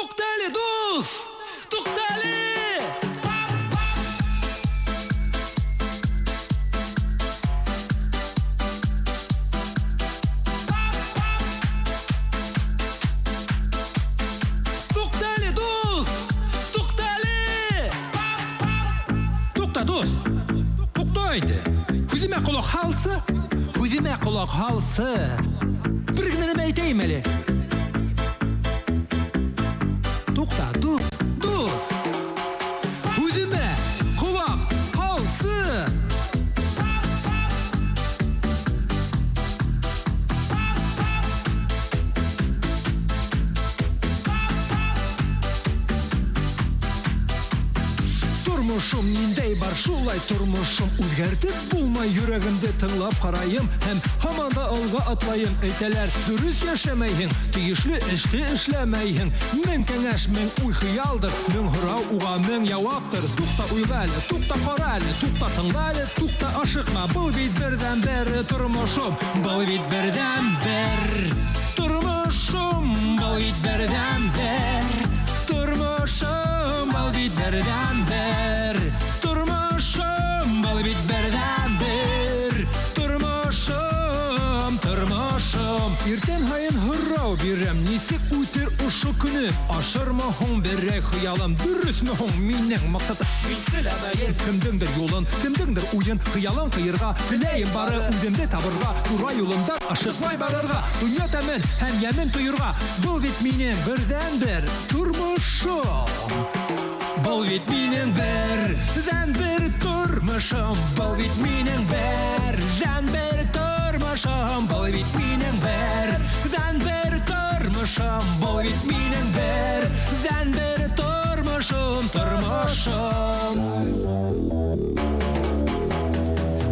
Туктале, дус! Туктале! Туктале, дус! Туктале! Тукта, дус! Туктайды. Күзіме құлақ халсы? Күзіме құлақ халсы. Bir günü meyteyim eli. Tukta, dur, dur. Hüzüme, kulak, halsı. Turmuşum nindey bar şulay turmuşum Үзгәртеп булмай йөрәгемде тыңлап карайым Һәм һаман да алга атлайым Әйтәләр, дөрес яшәмәйһең Тиешле эште эшләмәйһең Мең кәңәш, мең уй хыялдыр Мең һорау уга мең җаваптыр Тукта уйла әле, тукта кара әле Тукта тыңла әле, тукта ашыкма Был бит бердән-бер тормышым Был бит бердән-бер тормышым Был бит бердән-бер тормышым Был бит бердән-бер тормышым Был бит бердән-бер тормышым Тормышым Иртән һайын һорау бирәм Нисек үтер ушу көне Ашырмы һуң берәй хыялым Дөресме һуң минең максатым Мин теләмәйем кемдеңдер юлын Кемдеңдер уен хыялын кыерга Теләйем бары үземне табырга Тура юлымда ашыкмай барырга Дөнья тәмен һәм ямен тоерга Был бит минең бердән-бер тормышым Был бит минең бердән-бер тормышым Был бит минең бердән-бер тормышым Был бит минең бердән-бер тормышым Был бит минең бердән-бер тормышым Тормышым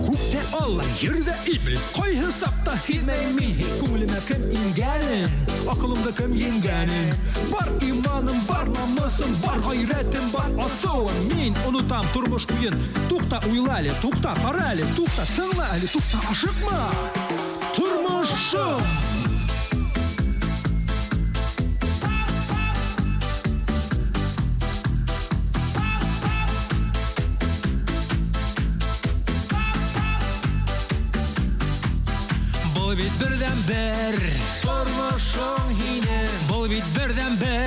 Күктә Алла, ердә Иблис Кайһы сакта һимәй мин Күңелемә кем ингәнен Акылымда кем енгәнен Бар иманым, бар намысым Бар гайрәтем, бар асылым Мин онытам тормыш куен Тукта уйла әле, тукта кара әле Тукта тыңла әле, тукта ашыкма Тормышым Бұл бит бердән-бер тормышың һинең Бұл бит бердән-бер